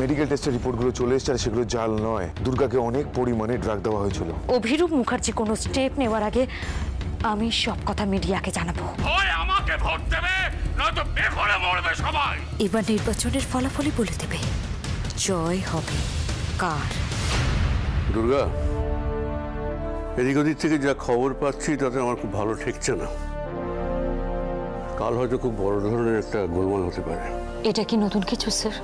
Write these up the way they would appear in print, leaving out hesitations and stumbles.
Medical টেস্টের রিপোর্টগুলো চলে এসেছে আর সেগুলো জাল নয়। দুর্গাকে অনেক পরিমাণে ড্রাগ দেওয়া হয়েছিল। অভিরূপ মুখার্জি কোনো স্টেপ নেওয়ার আগে আমি সব কথা মিডিয়াকে জানাবো। ওই আমাকে ভোট দেবে নয়তো বেঘরে মরবে সবাই। এবার নির্বাচনের ফলাফলই বলে দেবে জয় হবে কার। দুর্গা, এদিক ওদিক থেকে যা খবর পাচ্ছি তাতে আমার খুব ভালো ঠেকছে না। কাল হয়তো খুব বড় ধরনের একটা গোলমাল হতে পারে। এটা কি নতুন কিছু স্যার?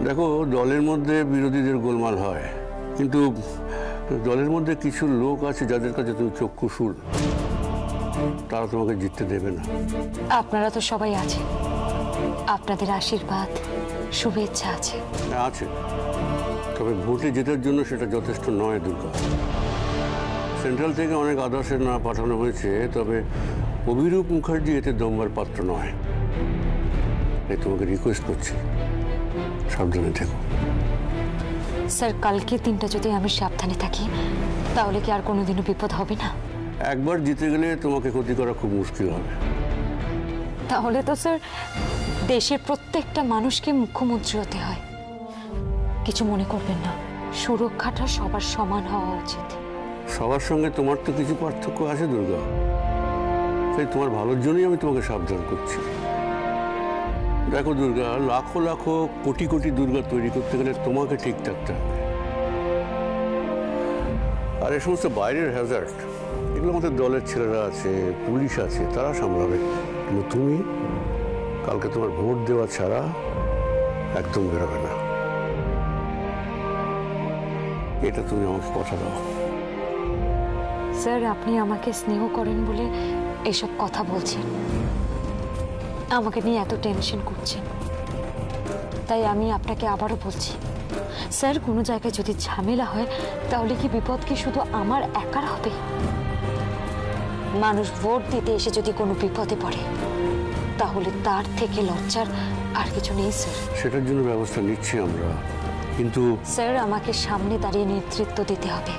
দেখো, দলের মধ্যে বিরোধীদের গোলমাল হয়, কিন্তু দলের মধ্যে কিছু লোক আছে যাদের কাছে তুমি চক্ষুশূল, তারা তোমাকে জিততে দেবে না। আপনারা তো সবাই আছেন, আপনাদের আশীর্বাদ শুভেচ্ছা আছে। হ্যাঁ আছে, তবে ভোটে জেতার জন্য সেটা যথেষ্ট নয় দুর্গা। সেন্ট্রাল থেকে অনেক আদেশের না পাঠানো হয়েছে, তবে অভিরূপ মুখার্জি এতে দমবার পাত্র নয়। তাই তোমাকে রিকোয়েস্ট করছি, সাবধানে থেকো। স্যার, কালকে দিনটা যদি আমি সাবধানে থাকি তাহলে কি আর কোনোদিনও বিপদ হবে না? একবার জিতে গেলে তোমাকে ক্ষতি করা খুব মুশকিল হবে। তাহলে তো স্যার দেশের প্রত্যেকটা মানুষকে মুখ্যমন্ত্রী হতে হয়। কিছু মনে করবেন না, সুরক্ষাটা সবার সমান হওয়া উচিত। সবার সঙ্গে তোমার তো কিছু পার্থক্য আছে দুর্গা, তাই তোমার ভালোর জন্যই আমি তোমাকে সাবধান করছি। দেখো দুর্গা, লাখো লাখো কোটি কোটি দুর্গা তৈরি করতে গেলে তোমাকে ঠিক থাকতে হবে। আর এই সমস্ত বাইরের হ্যাজার্ড এগুলো আমাদের দলের ছেলেরা আছে, পুলিশ আছে, তারা সামলাবে। কিন্তু তুমি কালকে তোমার ভোট দেওয়া ছাড়া একদম বেরোবে না, এটা তুমি আমাকে কথা দাও। স্যার, আপনি আমাকে স্নেহ করেন বলে এসব কথা বলছেন, আমাকে নিয়ে এত টেনশন করছেন, তাই আমি আপনাকে আবারও বলছি স্যার, কোনো জায়গায় যদি ঝামেলা হয় তাহলে কি বিপদ কি শুধু আমার একার হবে? মানুষ ভোট দিতে এসে যদি কোনো বিপদে পড়ে তাহলে তার থেকে লজ্জার আর কিছু নেই স্যার। সেটার জন্য ব্যবস্থা নিচ্ছি আমরা, কিন্তু স্যার আমাকে সামনে দাঁড়িয়ে নেতৃত্ব দিতে হবে,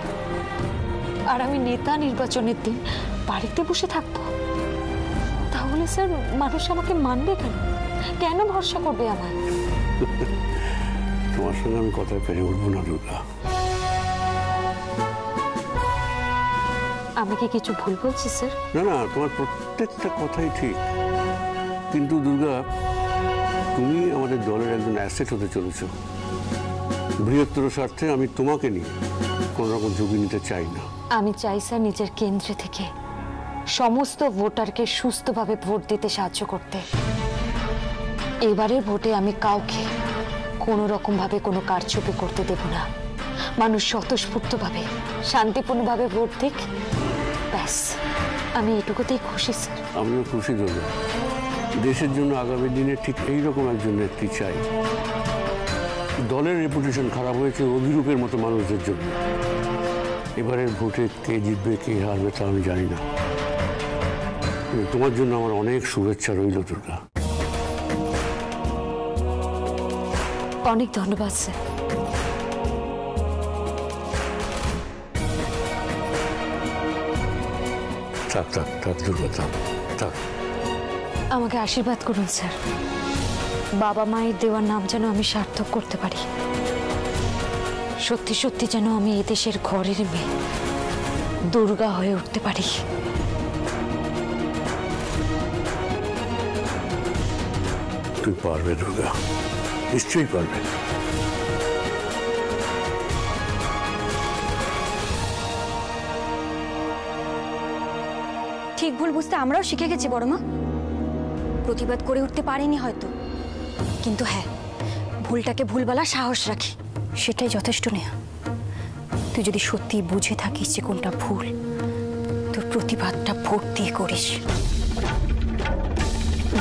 আর আমি নেতা নির্বাচনের দিন বাড়িতে বসে থাকবো? তাহলে স্যার মানুষ আমাকে মানবে কেন? কেন ভরসা করবে আমায়? তোমার সঙ্গে আমি কথায় পেরে উঠবো না দুর্গা। আমি কি কিছু ভুল বলছি স্যার? না না, তোমার প্রত্যেকটা কথাই ঠিক, কিন্তু দুর্গা তুমি আমাদের দলের একজন অ্যাসেট হতে চলেছ। বৃহত্তর স্বার্থে আমি তোমাকে নিয়ে কোন রকম ঝুঁকি নিতে চাই না। আমি চাই স্যার নিজের কেন্দ্রে থেকে সমস্ত ভোটারকে সুস্থভাবে ভোট দিতে সাহায্য করতে। এবারের ভোটে আমি কাউকে কোনো রকম ভাবে কোনো কারচুপি করতে দেব না। মানুষ স্বতঃস্ফূর্তভাবে শান্তিপূর্ণভাবে ভোট দিক, ব্যাস আমি এটুকুতেই খুশি স্যার। আমিও খুশি দুর্গা, দেশের জন্য আগামী দিনে ঠিক এইরকম একজন নেত্রী চাই। দলের রেপুটেশন খারাপ হয়েছে অভিরূপের মতো মানুষদের জন্য। এবারের ভোটে কে জিতবে কে হারবে তা আমি জানি না, তোমার জন্য আমার অনেক শুভেচ্ছা রইল দুর্গা। অনেক ধন্যবাদ স্যার। থাক থাক থাক দুর্গা, থাক থাক। আমাকে আশীর্বাদ করুন স্যার, বাবা মায়ের দেওয়ার নাম যেন আমি সার্থক করতে পারি। সত্যি সত্যি যেন আমি এদেশের ঘরের মেয়ে দুর্গা হয়ে উঠতে পারি। তুই পারবে দুর্গা, নিশ্চয়ই পারবে। ঠিক ভুল বুঝতে আমরাও শিখে গেছি বড় মা। প্রতিবাদ করে উঠতে পারিনি হয়তো, কিন্তু হ্যাঁ, ভুলটাকে ভুল বলার সাহস রাখি, সেটাই যথেষ্ট নেয়া। তুই যদি সত্যি বুঝে থাকিস যে কোনটা ভুল, তোর প্রতিবাদটা ভোট দিয়ে করিস।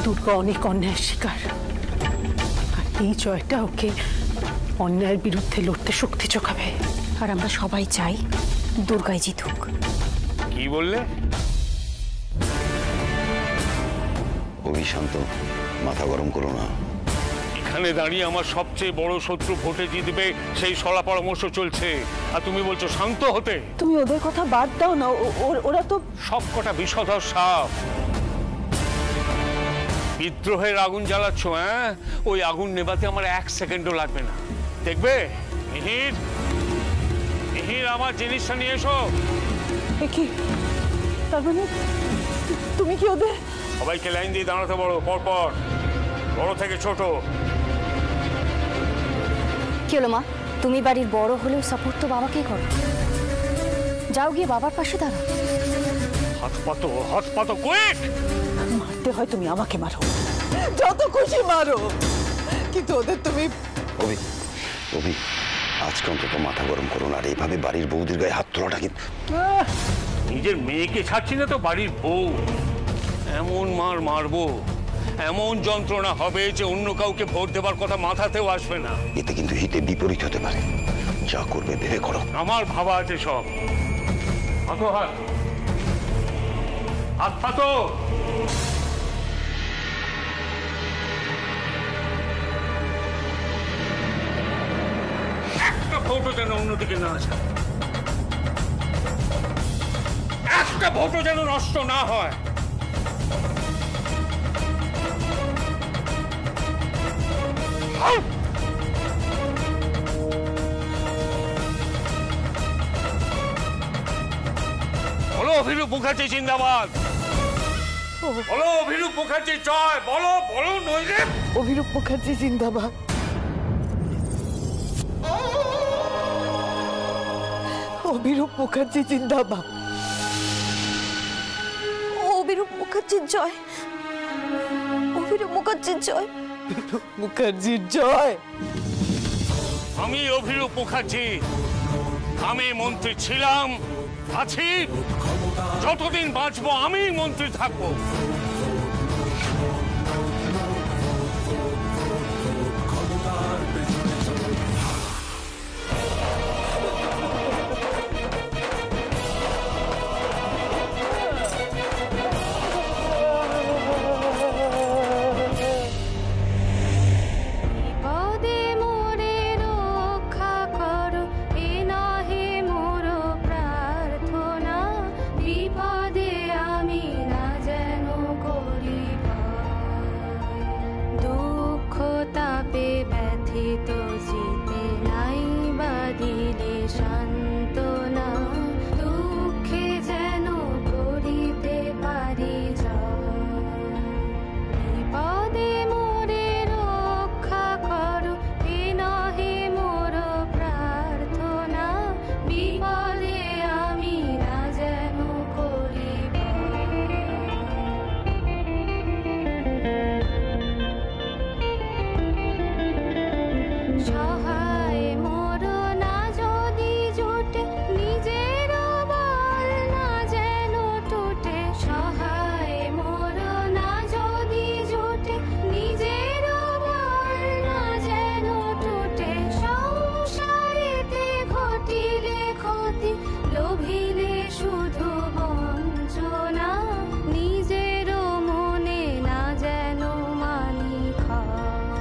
দুর্গা অনেক অন্যায়ের শিকার, আর এই জয়টা ওকে অন্যায়ের বিরুদ্ধে লড়তে শক্তি যোগাবে। আর আমরা সবাই চাই দুর্গাই জিতুক। কি বললে? অভিশান্ত, মাথা গরম করো না। এখানে দাঁড়িয়ে আমার সবচেয়ে বড় শত্রু ভোটে জিতবে সেই সলা পরামর্শ চলছে, আর তুমি বলছো শান্ত হতে। তুমি ওদের কথা বাদ দাও না, ওরা তো সব কটা বিষধর সাপ। বিদ্রোহের আগুন জ্বালাচ্ছ, হ্যাঁ? ওই আগুন নেভাতে আমার 1 সেকেন্ডও লাগবে না। দেখবে মিহির, মিহির আমার জিনিসটা নিয়ে এসো। কি তার মানে তুমি কি ওদের? সবাইকে লাইন দিয়ে দাঁড়াতে বলো, পরপর, বড় থেকে ছোট। কি হলো মা, তুমি বাড়ির বড় হলেও সাপোর্ট তো বাবাকেই করো। যাও গিয়ে বাবার পাশে দাঁড়াও। হাত পাতো কুইক। মারতে হয় তুমি আমাকে মারো, যত খুশি মারো, কিন্তু ওদের তুমি। অভি, অভি, আজকে অন্তত মাথা গরম করো না। আর এইভাবে বাড়ির বৌদির গায়ে হাত তোলাটা কিন্তু। নিজের মেয়েকে ছাড়ছি না তো বাড়ির বউ। এমন মার মারবো, এমন যন্ত্রণা হবে যে অন্য কাউকে ভোট দেবার কথা মাথাতেও আসবে না। এতে কিন্তু হিতে বিপরীত হতে পারে। যা করবে ভেবে করো। আমার ভাবা আছে সব। পাতো হাত, হাত পাতো। একটা ভোটও যেন অন্যদিকে না যায়, একটা ভোটও যেন নষ্ট না হয়। বলো অভিরূপ মুখার্জি জিন্দাবাদ, বলো অভিরূপ মুখার্জি জয়, বলো বলো নইলে। অভিরূপ মুখার্জি জিন্দাবাদ। অভিরূপ মুখার্জি জিন্দাবাদ। অভিরূপ মুখার্জির জয়, অভিরূপ মুখার্জির জয়, অভিরূপ মুখার্জির জয়। আমি অভিরূপ মুখার্জি, আমি মন্ত্রী ছিলাম, আছি, যতদিন বাঁচবো আমি মন্ত্রী থাকবো।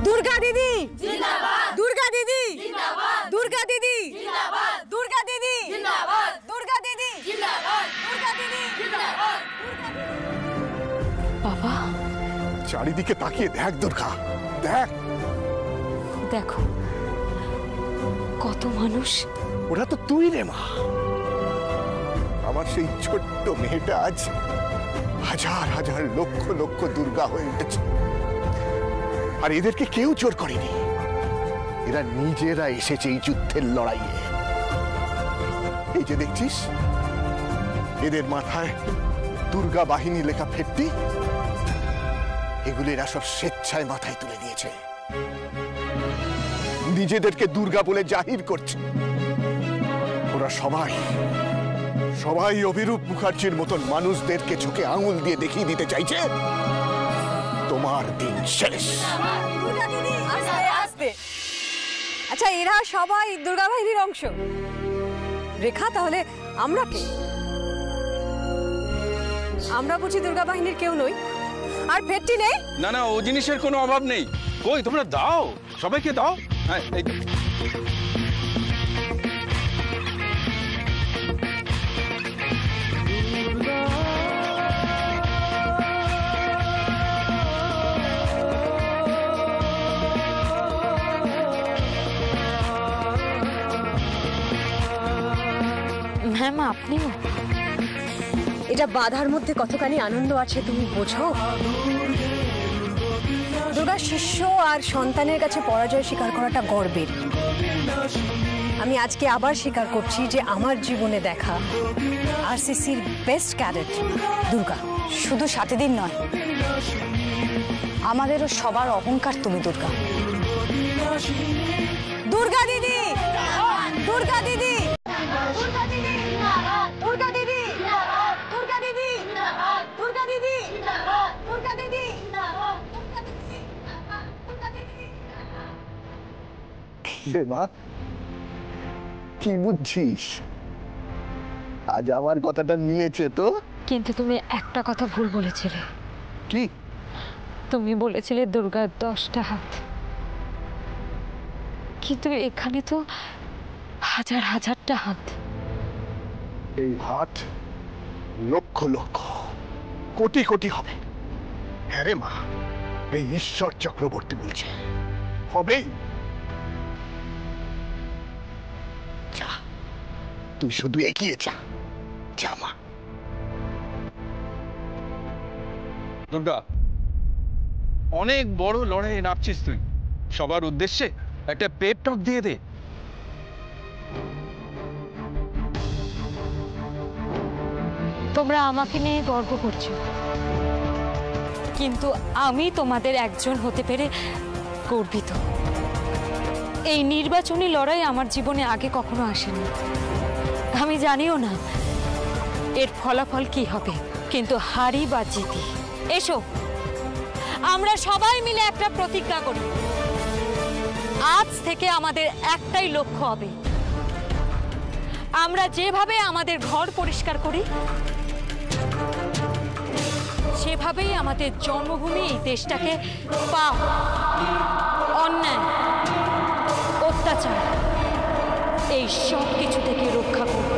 দুর্গা দিদি জিন্দাবাদ, দুর্গা দিদি জিন্দাবাদ, দুর্গা দিদি জিন্দাবাদ, দুর্গা দিদি জিন্দাবাদ, দুর্গা দিদি জিন্দাবাদ, দুর্গা দিদি জিন্দাবাদ। বাবা, চারিদিকে তাকিয়ে দেখ দুর্গা, দেখ। দেখো কত মানুষ। ওরা তো তুই রে মা। আমার সেই ছোট্ট মেয়েটা আজ হাজার হাজার লক্ষ লক্ষ দুর্গা হয়ে উঠেছে। আর এদেরকে কেউ জোর করেনি, এরা নিজেরা এসেছে এই যুদ্ধের লড়াইয়ে। এই যে দেখছিস, এদের মাথায় দুর্গা বাহিনী লেখা ফেটটি, এগুলো এরা সব স্বেচ্ছায় মাথায় তুলে নিয়েছে, নিজেদেরকে দুর্গা বলে জাহির করছে। ওরা সবাই সবাই অভিরূপ মুখার্জির মতন মানুষদেরকে চোখে আঙুল দিয়ে দেখিয়ে দিতে চাইছে তোমার দিন শেষ। আচ্ছা, এরা সবাই দুর্গা বাহিনীর অংশ। রেখা, তাহলে আমরা কে? আমরা বুঝি দুর্গা বাহিনীর কেউ নই? আর ফেটটি নেই? না না, ও জিনিসের কোনো অভাব নেই। কই, তোমরা দাও, সবাইকে দাও। হ্যাঁ, এই হ্যাঁ মা, আপনিও। এটা বাধার মধ্যে কতখানি আনন্দ আছে তুমি বোঝো? দুর্গা শিষ্য আর সন্তানের কাছে পরাজয় স্বীকার করাটা গর্বের। আমি আজকে আবার স্বীকার করছি যে আমার জীবনে দেখা আরসিসির বেস্ট ক্যাডেট দুর্গা। শুধু সাথীদের নয়, আমাদেরও সবার অহংকার তুমি দুর্গা। দুর্গা দিদি, দুর্গা দিদি, দুর্গা দিদি, দুর্গা দিদি, দুর্গা দিদি, দুর্গা দিদি, দুর্গা দিদি, মা কি বুঝছিস? আজ আমার কথাটা নিয়েছে তো। কিন্তু তুমি একটা কথা ভুল বলেছিলে। কি? তুমি বলেছিলে দুর্গার 10টা হাত, কিন্তু এখানে তো হাজার হাজারটা হাত। এই হাত লক্ষ লক্ষ কোটি কোটি হবে। হ্যাঁ রে মা, এই ঈশ্বর চক্রবর্তী বলছে হবেই। যা, তুই শুধু এগিয়ে যা। যা মা। দুর্গা, অনেক বড় লড়াইয়ে নামছিস তুই। সবার উদ্দেশ্যে একটা পেপ টক দিয়ে দে। তোমরা আমাকে নিয়ে গর্ব করছো, কিন্তু আমি তোমাদের একজন হতে পেরে গর্বিত। এই নির্বাচনী লড়াই আমার জীবনে আগে কখনো আসেনি, আমি জানিও না এর ফলাফল কি হবে, কিন্তু হারি বা জিতি, এসো আমরা সবাই মিলে একটা প্রতিজ্ঞা করি। আজ থেকে আমাদের একটাই লক্ষ্য হবে, আমরা যেভাবে আমাদের ঘর পরিষ্কার করি সেভাবেই আমাদের জন্মভূমি এই দেশটাকে পাপ, অন্যায়, অত্যাচার এই সব কিছু থেকে রক্ষা করব।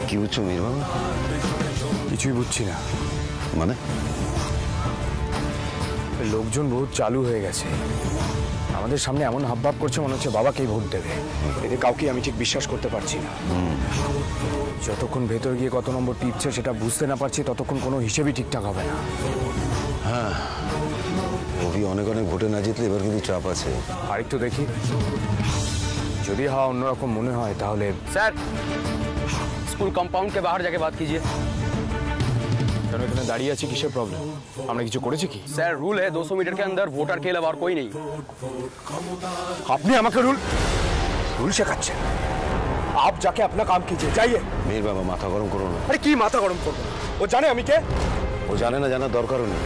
কি বুঝছো মীর বাবা? কিছুই বুঝছি না। মানে লোকজন বহুত চালু হয়ে গেছে, আমাদের সামনে এমন হাবভাব করছে মনে হচ্ছে বাবাকেই ভোট দেবে। এদের কাউকে আমি ঠিক বিশ্বাস করতে পারছি না। যতক্ষণ ভেতর গিয়ে কত নম্বর টিপছে সেটা বুঝতে না পারছি ততক্ষণ কোনো হিসেবই ঠিকঠাক হবে না। হ্যাঁ, অভি অনেক অনেক ভোটে না জিতলে এবার কিন্তু চাপ আছে। আরেকটু দেখি, যদি হওয়া অন্যরকম মনে হয় তাহলে। স্যার, स्कूल कंपाउंड के बाहर जाके बात कीजिए। কেন এখানে দাঁড়িয়ে আছি, কিসের প্রবলেম? আমরা কিছু করেছি কি? सर रूल है 200 मीटर के अंदर वोटर के अलावा और कोई नहीं। আপনি আমাকে রুল শেখাচ্ছেন? आप जाके अपना काम कीजिए, जाइए। মীর বাবা মাথা গরম করো না। আরে কি মাথা গরম করবো? ও জানে আমি কে? ও জানে না, জানার দরকারও নেই।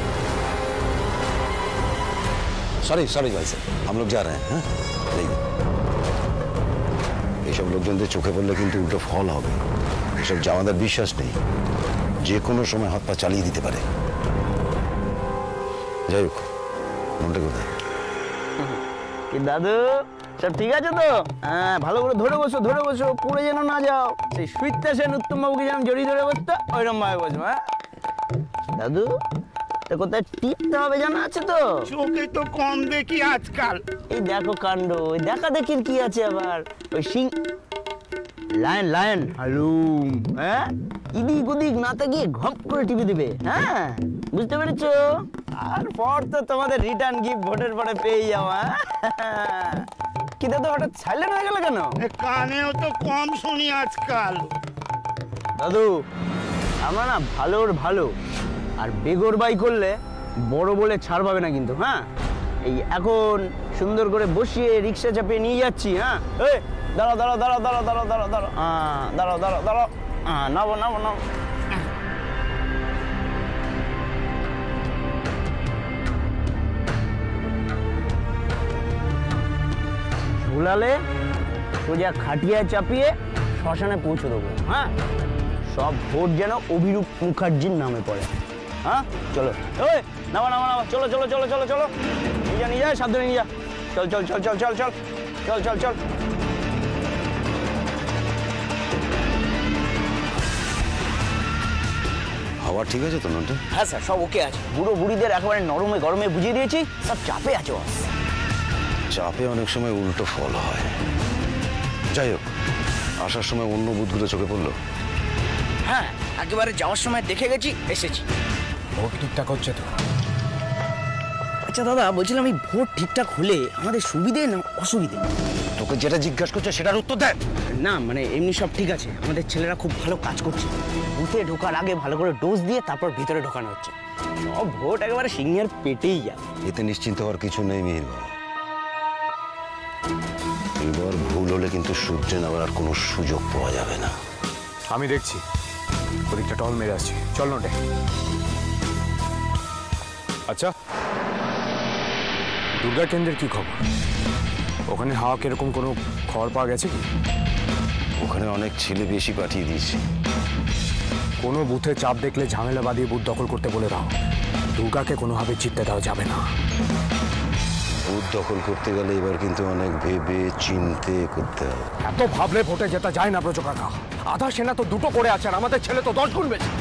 सॉरी सॉरी भाई साहब, हम लोग जा रहे हैं। हाँ नहीं, এইসব লোকজনদের চোখে পড়লে কিন্তু উল্টো ফল হবে। এসব জামাদার বিশ্বাস নেই, যে কোনো সময় হাত পা চালিয়ে দিতে পারে। যাই হোক, মনটা কোথায়? দাদু সব ঠিক আছে তো? হ্যাঁ, ভালো করে ধরে বসো, পড়ে যেন না যাও। সেই সুইটটা সেন উত্তম বাবুকে যেন জড়িয়ে ধরে বসতো ওইরকম ভাবে বসবো। হ্যাঁ দাদু, তা কোথায় টিপতে হবে জানা আছে তো? চোখে তো কম দেখি আজকাল। এই দেখো কাণ্ড, ওই দেখা দেখির কি আছে আবার? ওই সিং লায়ন হালুম, হ্যাঁ ইদিক ওদিক না তাকিয়ে ঘপ করে টিপে দিবে। হ্যাঁ বুঝতে পেরেছো? আর পর তো তোমাদের রিটার্ন গিফট ভোটের পরে পেয়ে যাওয়া। কি দাদু হঠাৎ সাইলেন্ট হয়ে গেল কেন? কানেও তো কম শুনি আজকাল। দাদু আমরা না ভালোর ভালো, আর বেগর বাই করলে বড় বলে ছাড় পাবে না কিন্তু। হ্যাঁ এই এখন সুন্দর করে বসিয়ে রিক্সা চাপিয়ে নিয়ে যাচ্ছি। হ্যাঁ এই দাঁড়াও দাঁড়াও দাঁড়াও দাঁড়াও দাঁড়াও দাঁড়াও দাঁড়াও হ্যাঁ দাঁড়াও দাঁড়াও দাঁড়াও হ্যাঁ নাবো নাবো নাবো। ঝোলালে সোজা খাটিয়া চাপিয়ে শ্মশানে পৌঁছে দেবো। হ্যাঁ, সব ভোট যেন অভিরূপ মুখার্জির নামে পড়ে। হ্যাঁ, চলো ওই নামা নামা নামা, চলো চলো চলো চলো চলো, নিয়ে যা সাবধানে নিয়ে যা। চল চল চল চল চল চল চল চল চল। হাওয়া ঠিক আছে তো নন্টে? হ্যাঁ স্যার, সব ওকে আছে। বুড়ো বুড়িদের একেবারে নরমে গরমে বুঝিয়ে দিয়েছি, সব চাপে আছে। চাপে অনেক সময় উল্টো ফল হয়। যাই হোক, আসার সময় অন্য বুথগুলো চোখে পড়লো? হ্যাঁ, একেবারে যাওয়ার সময় দেখে গেছি, এসেছি। ভোট ঠিকঠাক হচ্ছে তো? আচ্ছা দাদা, বলছিলাম এই ভোট ঠিকঠাক হলে আমাদের সুবিধে না অসুবিধে? তোকে যেটা জিজ্ঞাসা করছে সেটার উত্তর দেয়। না মানে এমনি সব ঠিক আছে, আমাদের ছেলেরা খুব ভালো কাজ করছে। বুথে ঢোকার আগে ভালো করে ডোজ দিয়ে তারপর ভিতরে ঢোকানো হচ্ছে। সব ভোট একেবারে সিংহের পেটেই যাবে। এতে নিশ্চিন্ত হওয়ার কিছু নেই মিহির বাবা। এবার ভুল হলে কিন্তু সূর্যে নামার আর কোনো সুযোগ পাওয়া যাবে না। আমি দেখছি, ওদিকটা টহল মেরে আসছি। চল নোটে। আচ্ছা, দুর্গা কেন্দ্রের কি খবর? ওখানে হাওয়া কিরকম কোনো খবর পাওয়া গেছে কি? ওখানে অনেক ছেলে বেশি পাঠিয়ে দিয়েছে। কোনো বুথে চাপ দেখলে ঝামেলা বাঁধিয়ে বুথ দখল করতে বলে দাও। দুর্গাকে কোনোভাবে জিততে দেওয়া যাবে না। বুথ দখল করতে গেলে এবার কিন্তু অনেক ভেবে চিনতে করতে হবে। এত ভাবলে ভোটে যেটা যায় না ব্রজ কাকা। আধা সেনা তো দুটো করে আছে আর আমাদের ছেলে তো 10 গুণ বেশি।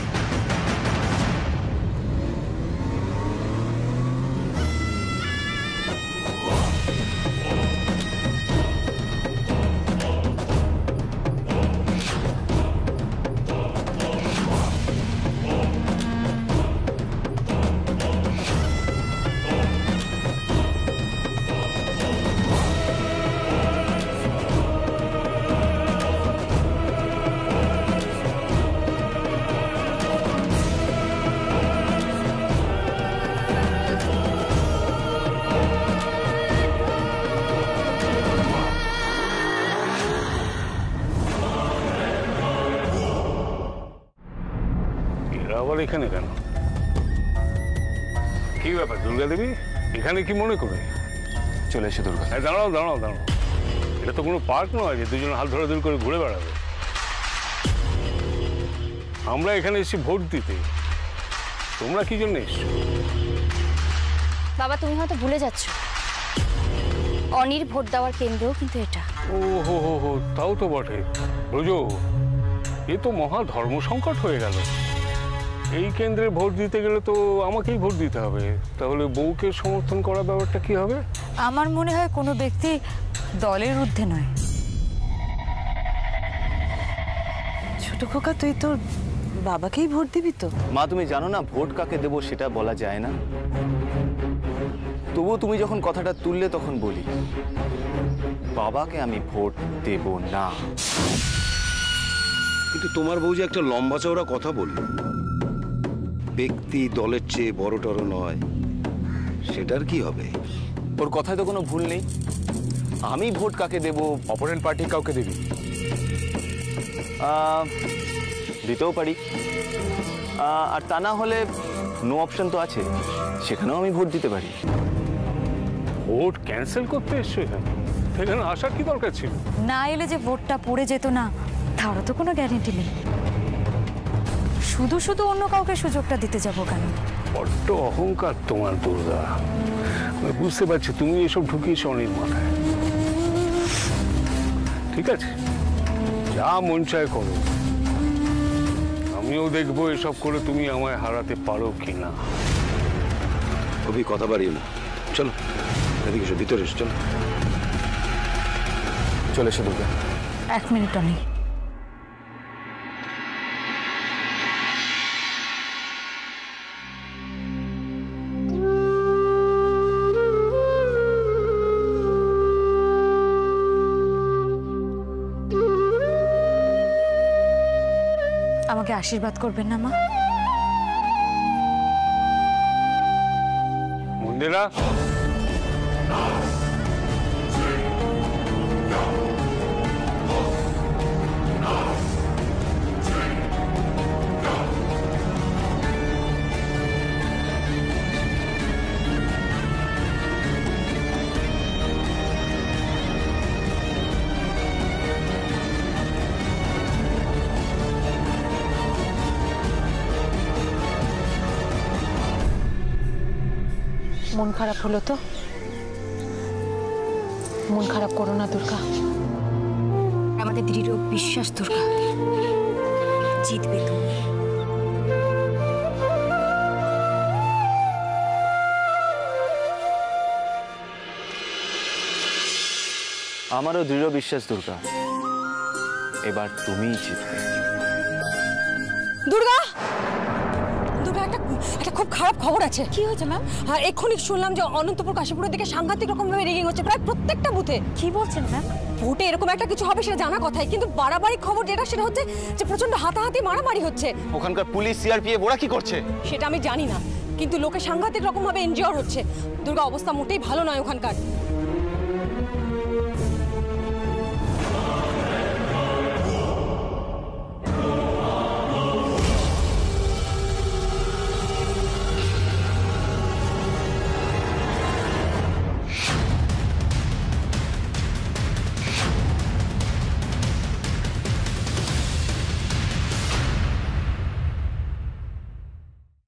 এখানে কেন? কি ব্যাপার দুর্গা দেবী? এখানে কি মনে করে চলে এসে? দুর্গা, দাঁড়াও দাঁড়াও দাঁড়াও, এটা তো কোনো পার্ক নয় যে দুজন হাত ধরাধরি করে ঘুরে বেড়াবে। আমরা এখানে এসেছি ভোট দিতে, তোমরা কি জন্য এসছো? বাবা, তুমি হয়তো ভুলে যাচ্ছ, অনির ভোট দেওয়ার কেন্দ্রও কিন্তু এটা। ও হো হো হো, তাও তো বটে। ব্রজ, এ তো মহা ধর্ম সংকট হয়ে গেল। এই কেন্দ্রে ভোট দিতে গেলে তো আমাকেই ভোট দিতে হবে, তাহলে বউকে সমর্থন করার ব্যাপারটা কি হবে? আমার মনে হয় কোনো ব্যক্তি দলের ঊর্ধ্বে নয়। ছোট খোকা, তুই তোর বাবাকেই ভোট দিবি তো? মা, তুমি জানো না ভোট কাকে দেবো সেটা বলা যায় না। তবুও তুমি যখন কথাটা তুললে তখন বলি, বাবাকে আমি ভোট দেব না। কিন্তু তোমার বউ যে একটা লম্বা চওড়া কথা বললো, ব্যক্তি দলের চেয়ে বড় টড় নয়, সেটার কি হবে? ওর কথায় তো কোনো ভুল নেই। আমি ভোট কাকে দেব? অপোনেন্ট পার্টি কাউকে দিবি? দিতেও পারি, আর তা না হলে নো অপশন তো আছে, সেখানেও আমি ভোট দিতে পারি। ভোট ক্যান্সেল করতে এসছো এখানে? এখানে আসার কি দরকার ছিল? না এলে যে ভোটটা পড়ে যেত না, তারও তো কোনো গ্যারেন্টি নেই। শুধু শুধু অন্য কাউকে সুযোগটা দিতে যাবো কেন? বড্ড অহংকার তোমার দুর্গা। আমি বুঝতে পারছি তুমি এসব ঢুকিয়েছো অনেক মাথায়। ঠিক আছে, যা মন চায় করো, আমিও দেখবো এসব করে তুমি আমায় হারাতে পারো কিনা। অভি, কথা বাড়িও না, চলো এদিকে এসো, ভিতরে এসো, চলো। চলে এসে দুর্গা। 1 মিনিটও নেই। আমাকে আশীর্বাদ করবেন না মা? মন্দিরা, মন খারাপ হলো তো? মন খারাপ করো না দুর্গা। আমাদের দৃঢ় বিশ্বাস দুর্গা, জিতবে তুমি। আমারও দৃঢ় বিশ্বাস দুর্গা, এবার তুমিই জিতবে। দুর্গা, দুর্গা একটা খুব খারাপ খবর আছে। কি হয়েছে ম্যাম? হ্যাঁ, এক্ষুনি শুনলাম যে অনন্তপুর কাশীপুরের দিকে সাংঘাতিক রকমভাবে রিগিং হচ্ছে প্রায় প্রত্যেকটা বুথে। কি বলছেন ম্যাম? ভোটে এরকম একটা কিছু হবে সেটা জানা কথাই, কিন্তু বাড়াবাড়ি খবর যেটা সেটা হচ্ছে যে প্রচন্ড হাতাহাতি মারামারি হচ্ছে। ওখানকার পুলিশ সিআরপিএফ ওরা কি করছে? সেটা আমি জানি না, কিন্তু লোকে সাংঘাতিক রকমভাবে এনজিওর হচ্ছে। দুর্গা, অবস্থা মোটেই ভালো নয় ওখানকার।